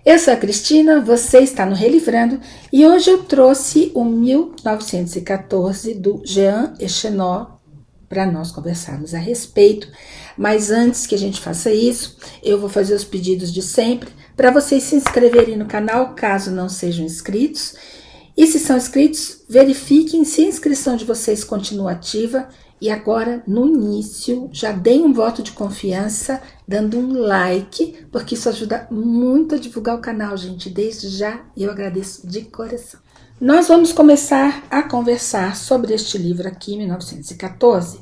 Eu sou a Cristina, você está no Relivrando e hoje eu trouxe o 1914 do Jean Echenot para nós conversarmos a respeito. Mas antes que a gente faça isso, eu vou fazer os pedidos de sempre para vocês se inscreverem no canal, caso não sejam inscritos. E se são inscritos, verifiquem se a inscrição de vocês continua ativa. E agora, no início, já deem um voto de confiança, dando um like, porque isso ajuda muito a divulgar o canal, gente. Desde já, eu agradeço de coração. Nós vamos começar a conversar sobre este livro aqui, 1914,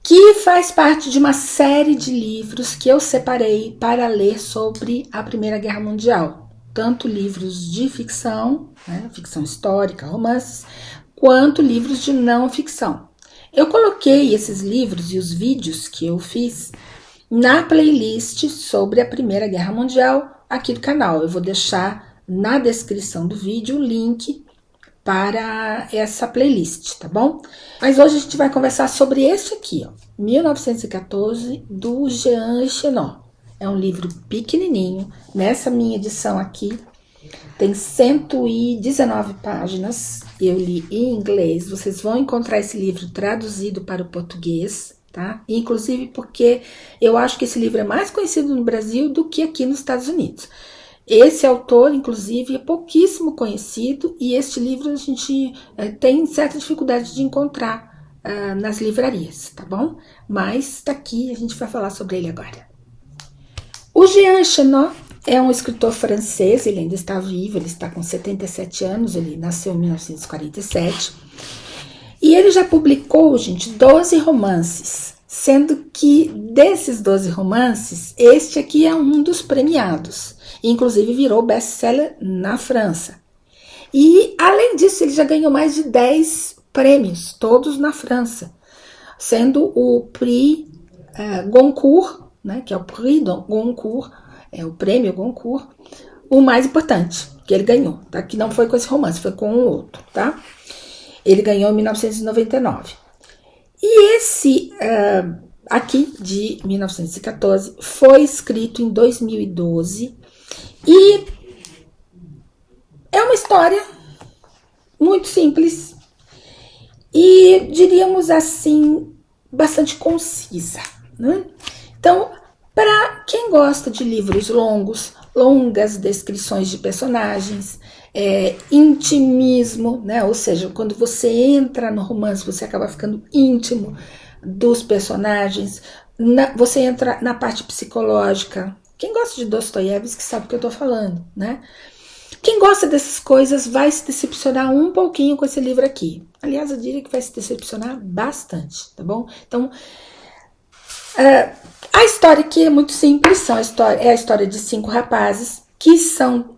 que faz parte de uma série de livros que eu separei para ler sobre a Primeira Guerra Mundial. Tanto livros de ficção, né, ficção histórica, romances, quanto livros de não ficção. Eu coloquei esses livros e os vídeos que eu fiz na playlist sobre a Primeira Guerra Mundial aqui do canal. Eu vou deixar na descrição do vídeo o link para essa playlist, tá bom? Mas hoje a gente vai conversar sobre este aqui, ó, 1914, do Jean Echenot. É um livro pequenininho, nessa minha edição aqui, tem 119 páginas, eu li em inglês. Vocês vão encontrar esse livro traduzido para o português, tá? Inclusive porque eu acho que esse livro é mais conhecido no Brasil do que aqui nos Estados Unidos. Esse autor, inclusive, é pouquíssimo conhecido e este livro a gente tem certa dificuldade de encontrar nas livrarias, tá bom? Mas tá aqui, a gente vai falar sobre ele agora. O Jean Echenot é um escritor francês, ele ainda está vivo, ele está com 77 anos, ele nasceu em 1947. E ele já publicou, gente, 12 romances, sendo que desses 12 romances, este aqui é um dos premiados. Inclusive virou best-seller na França. E, além disso, ele já ganhou mais de 10 prêmios, todos na França. Sendo o Prix Goncourt, né, que é o Prix Goncourt, é o prêmio Goncourt, o mais importante que ele ganhou, tá? Que não foi com esse romance, foi com um outro, tá? Ele ganhou em 1999. E esse aqui, de 1914, foi escrito em 2012 e é uma história muito simples e, diríamos assim, bastante concisa, né? Então, para quem gosta de livros longas descrições de personagens, intimismo, né? Ou seja, quando você entra no romance, você acaba ficando íntimo dos personagens, você entra na parte psicológica. Quem gosta de Dostoiévski sabe o que eu estou falando, né? Quem gosta dessas coisas vai se decepcionar um pouquinho com esse livro aqui. Aliás, eu diria que vai se decepcionar bastante, tá bom? Então, a história aqui é muito simples, é a história de 5 rapazes que são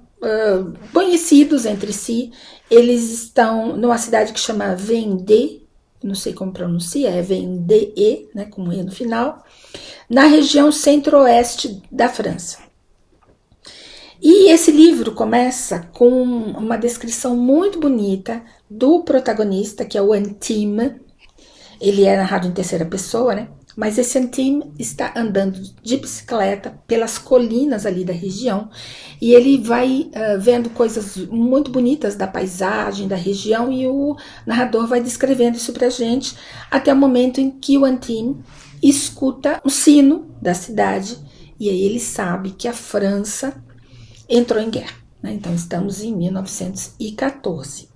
conhecidos entre si. Eles estão numa cidade que chama Vendée, não sei como pronuncia, é Vendée, né, com um E no final, na região centro-oeste da França. E esse livro começa com uma descrição muito bonita do protagonista, que é o Antime. Ele é narrado em terceira pessoa, né? Mas esse Antime está andando de bicicleta pelas colinas ali da região e ele vai vendo coisas muito bonitas da paisagem, da região, e o narrador vai descrevendo isso pra gente até o momento em que o Antime escuta o sino da cidade e aí ele sabe que a França entrou em guerra, né? Então estamos em 1914.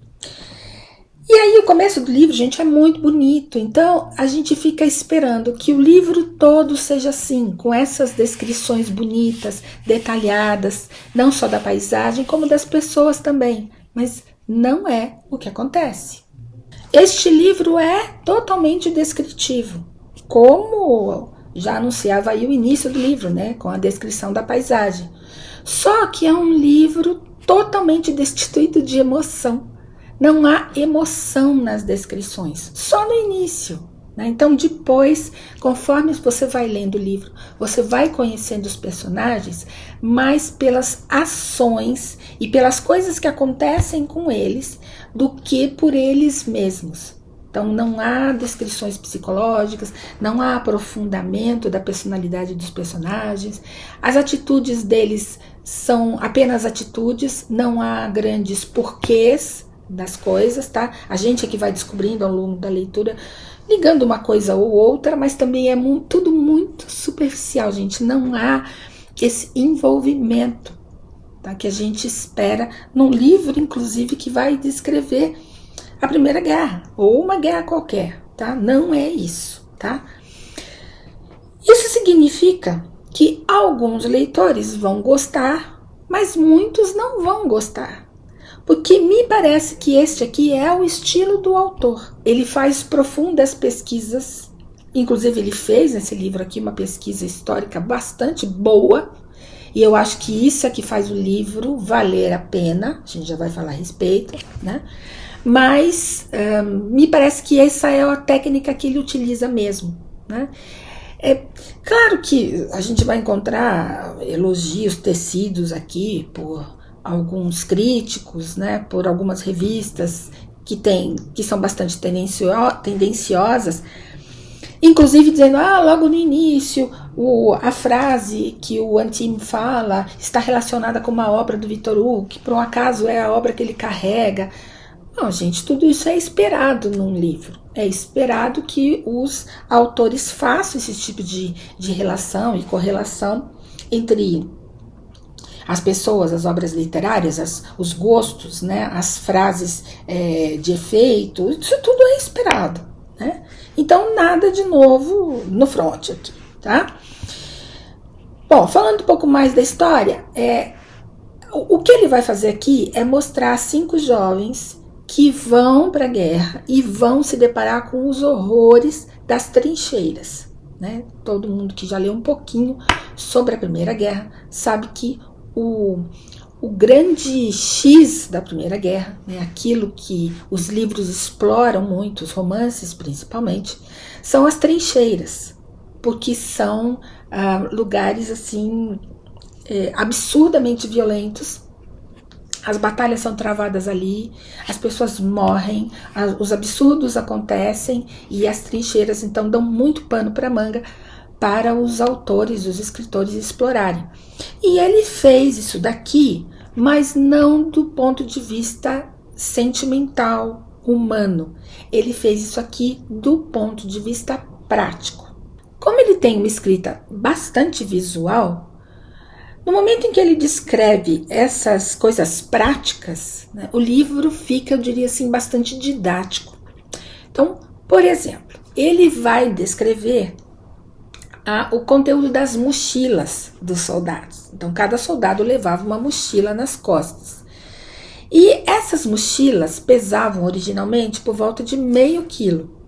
E aí o começo do livro, gente, é muito bonito. Então a gente fica esperando que o livro todo seja assim, com essas descrições bonitas, detalhadas, não só da paisagem, como das pessoas também. Mas não é o que acontece. Este livro é totalmente descritivo, como já anunciava aí o início do livro, né, com a descrição da paisagem. Só que é um livro totalmente destituído de emoção. Não há emoção nas descrições, só no início, né? Então depois, conforme você vai lendo o livro, você vai conhecendo os personagens mais pelas ações e pelas coisas que acontecem com eles do que por eles mesmos. Então não há descrições psicológicas, não há aprofundamento da personalidade dos personagens, as atitudes deles são apenas atitudes, não há grandes porquês das coisas, tá? A gente é que vai descobrindo ao longo da leitura, ligando uma coisa ou outra, mas também é tudo muito superficial, gente, não há esse envolvimento, tá? Que a gente espera num livro, inclusive, que vai descrever a Primeira Guerra, ou uma guerra qualquer, tá? Não é isso, tá? Isso significa que alguns leitores vão gostar, mas muitos não vão gostar. Porque me parece que este aqui é o estilo do autor. Ele faz profundas pesquisas, inclusive ele fez nesse livro aqui uma pesquisa histórica bastante boa, e eu acho que isso é que faz o livro valer a pena, a gente já vai falar a respeito, né? Mas me parece que essa é a técnica que ele utiliza mesmo, né? É claro que a gente vai encontrar elogios tecidos aqui por alguns críticos, né? Por algumas revistas que são bastante tendenciosas, inclusive dizendo, logo no início, a frase que o Antim fala está relacionada com uma obra do Victor Hugo, que por um acaso é a obra que ele carrega. Não, gente, tudo isso é esperado num livro. É esperado que os autores façam esse tipo de relação e correlação entre as pessoas, as obras literárias, os gostos, né, as frases de efeito, isso tudo é esperado, né? Então, nada de novo no front aqui, tá? Bom, falando um pouco mais da história, o que ele vai fazer aqui é mostrar 5 jovens que vão para a guerra e vão se deparar com os horrores das trincheiras, né? Todo mundo que já leu um pouquinho sobre a Primeira Guerra sabe que o grande X da Primeira Guerra, né, aquilo que os livros exploram muito, os romances principalmente, são as trincheiras, porque são lugares assim absurdamente violentos. As batalhas são travadas ali, as pessoas morrem, os absurdos acontecem e as trincheiras então dão muito pano para manga para os autores, os escritores explorarem. E ele fez isso daqui, mas não do ponto de vista sentimental, humano. Ele fez isso aqui do ponto de vista prático. Como ele tem uma escrita bastante visual, no momento em que ele descreve essas coisas práticas, né, o livro fica, eu diria assim, bastante didático. Então, por exemplo, ele vai descrever o conteúdo das mochilas dos soldados. Então, cada soldado levava uma mochila nas costas. E essas mochilas pesavam originalmente por volta de meio quilo.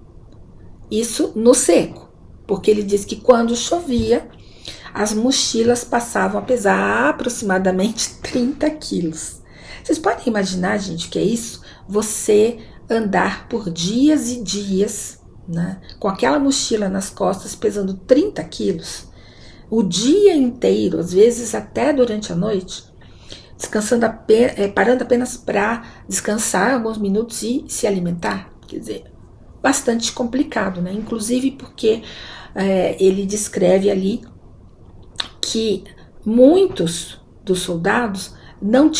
Isso no seco, porque ele diz que quando chovia, as mochilas passavam a pesar aproximadamente 30 quilos. Vocês podem imaginar, gente, o que é isso? Você andar por dias e dias, né, com aquela mochila nas costas pesando 30 quilos, o dia inteiro, às vezes até durante a noite, descansando parando apenas para descansar alguns minutos e se alimentar. Quer dizer, bastante complicado, né? Inclusive porque ele descreve ali que muitos dos soldados não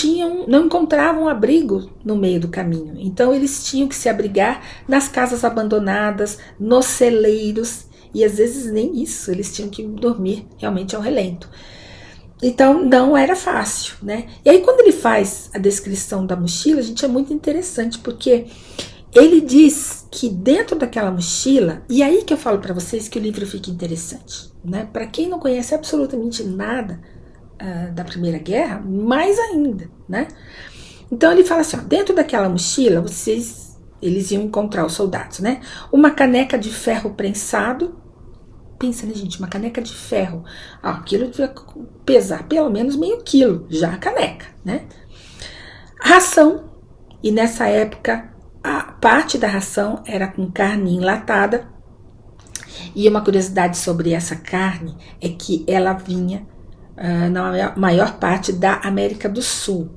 encontravam abrigo no meio do caminho. Então eles tinham que se abrigar nas casas abandonadas, nos celeiros, e às vezes nem isso, eles tinham que dormir realmente ao relento. Então não era fácil, né? E aí quando ele faz a descrição da mochila, gente, é muito interessante, porque ele diz que dentro daquela mochila, e aí que eu falo para vocês que o livro fica interessante, né? Para quem não conhece absolutamente nada da Primeira Guerra, mais ainda, né? Então ele fala assim, dentro daquela mochila, eles iam encontrar os soldados, né? Uma caneca de ferro prensado. Pensa, né, gente? Uma caneca de ferro. Aquilo devia pesar pelo menos meio quilo, já a caneca, né? Ração. E nessa época, a parte da ração era com carne enlatada. E uma curiosidade sobre essa carne é que ela vinha na maior parte da América do Sul.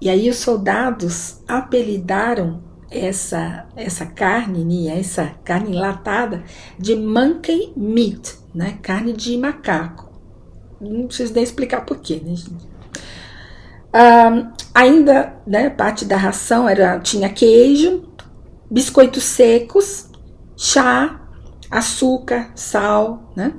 E aí os soldados apelidaram essa carne, né, essa carne enlatada de monkey meat, né, carne de macaco. Não preciso nem explicar porquê, né, gente? Ainda, né, parte da ração tinha queijo, biscoitos secos, chá, açúcar, sal, né?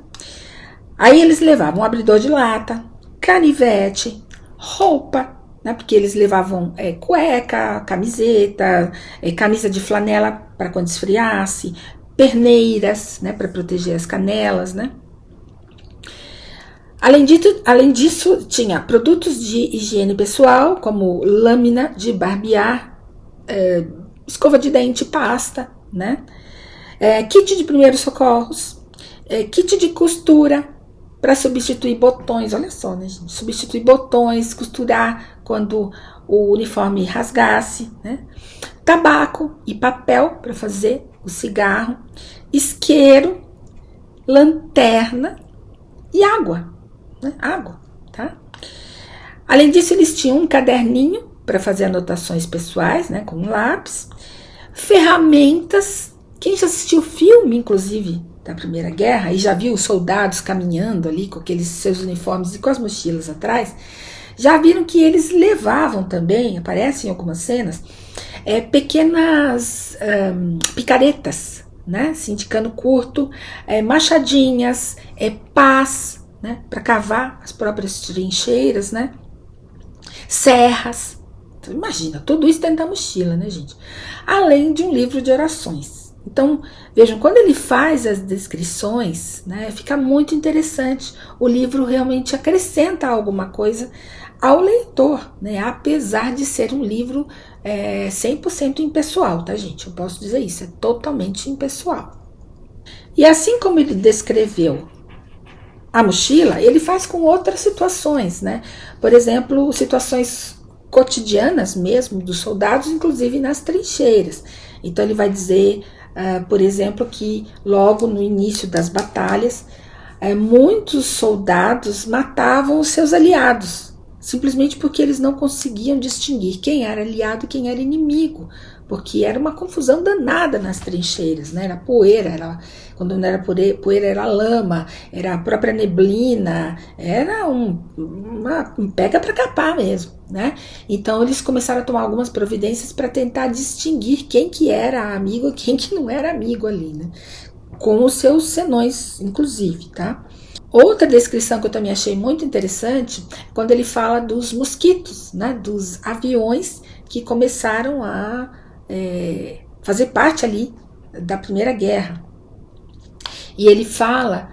Aí eles levavam um abridor de lata, canivete, roupa, né? Porque eles levavam cueca, camiseta, camisa de flanela para quando esfriasse, perneiras, né? Para proteger as canelas, né? Além disso, tinha produtos de higiene pessoal, como lâmina de barbear, escova de dente, pasta, né? Kit de primeiros socorros, kit de costura para substituir botões, olha só, né, gente? Substituir botões, costurar quando o uniforme rasgasse, né? Tabaco e papel para fazer o cigarro, isqueiro, lanterna e água, né? Água, tá? Além disso, eles tinham um caderninho para fazer anotações pessoais, né, com lápis, ferramentas. Quem já assistiu o filme, inclusive, da Primeira Guerra, e já viu os soldados caminhando ali com aqueles seus uniformes e com as mochilas atrás, já viram que eles levavam também, aparecem em algumas cenas, pequenas picaretas, né, assim, de cano curto, machadinhas, pás, né, para cavar as próprias trincheiras, né, serras. Então, imagina, tudo isso dentro da mochila, né, gente? Além de um livro de orações. Então, vejam, quando ele faz as descrições, né, fica muito interessante. O livro realmente acrescenta alguma coisa ao leitor, né, apesar de ser um livro 100% impessoal, tá, gente? Eu posso dizer isso, é totalmente impessoal. E assim como ele descreveu a mochila, ele faz com outras situações, né? Por exemplo, situações cotidianas mesmo dos soldados, inclusive nas trincheiras. Então ele vai dizer, por exemplo, que logo no início das batalhas, muitos soldados matavam os seus aliados, simplesmente porque eles não conseguiam distinguir quem era aliado e quem era inimigo, porque era uma confusão danada nas trincheiras, né? Era poeira, quando não era poeira era lama, era a própria neblina, era uma pega para capar mesmo, né? Então eles começaram a tomar algumas providências para tentar distinguir quem que era amigo e quem que não era amigo ali, né? Com os seus senões, inclusive, tá? Outra descrição que eu também achei muito interessante, quando ele fala dos mosquitos, né? Dos aviões que começaram a fazer parte ali da Primeira Guerra. E ele fala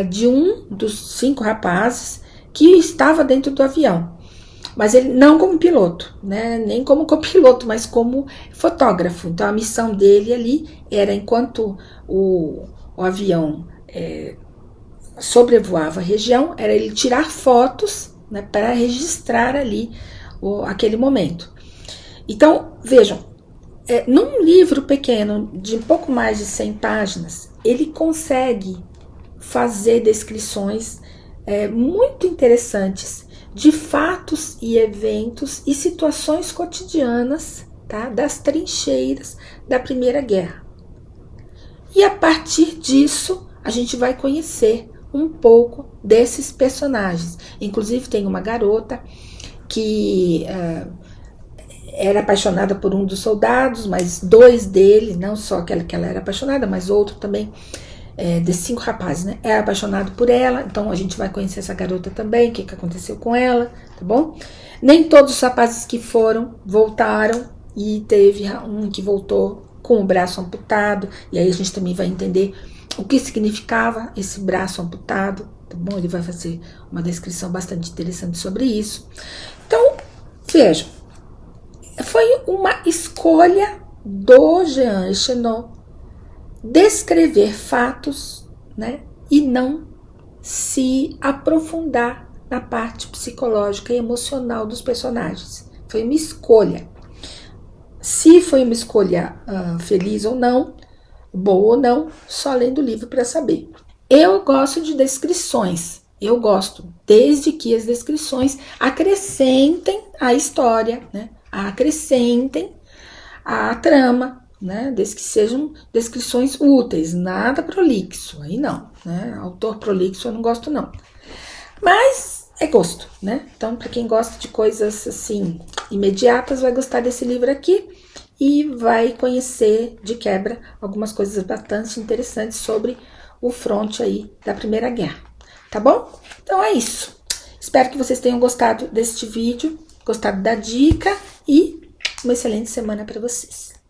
de um dos 5 rapazes que estava dentro do avião, mas ele não como piloto, né? Nem como copiloto, mas como fotógrafo. Então a missão dele ali era, enquanto o avião sobrevoava a região, era ele tirar fotos, né, para registrar ali aquele momento. Então, vejam, num livro pequeno, de um pouco mais de 100 páginas, ele consegue fazer descrições muito interessantes de fatos e eventos e situações cotidianas, tá, das trincheiras da Primeira Guerra. E a partir disso, a gente vai conhecer um pouco desses personagens. Inclusive, tem uma garota que era apaixonada por um dos soldados, mas 2 dele, não só aquela que ela era apaixonada, mas outro também, desses 5 rapazes, né? É apaixonado por ela, então a gente vai conhecer essa garota também, o que aconteceu com ela, tá bom? Nem todos os rapazes que foram, voltaram, e teve um que voltou com o braço amputado, e aí a gente também vai entender o que significava esse braço amputado, tá bom? Ele vai fazer uma descrição bastante interessante sobre isso. Então, vejam, foi uma escolha do Jean Echenot descrever fatos, né, e não se aprofundar na parte psicológica e emocional dos personagens. Foi uma escolha. Se foi uma escolha feliz ou não, boa ou não, só lendo o livro para saber. Eu gosto de descrições. Eu gosto, desde que as descrições acrescentem a história, né? Acrescentem a trama, né? Desde que sejam descrições úteis, nada prolixo, aí não, né? Autor prolixo eu não gosto não. Mas é gosto, né? Então, para quem gosta de coisas assim imediatas, vai gostar desse livro aqui e vai conhecer de quebra algumas coisas bastante interessantes sobre o fronte aí da Primeira Guerra, tá bom? Então é isso. Espero que vocês tenham gostado deste vídeo, gostado da dica e uma excelente semana para vocês.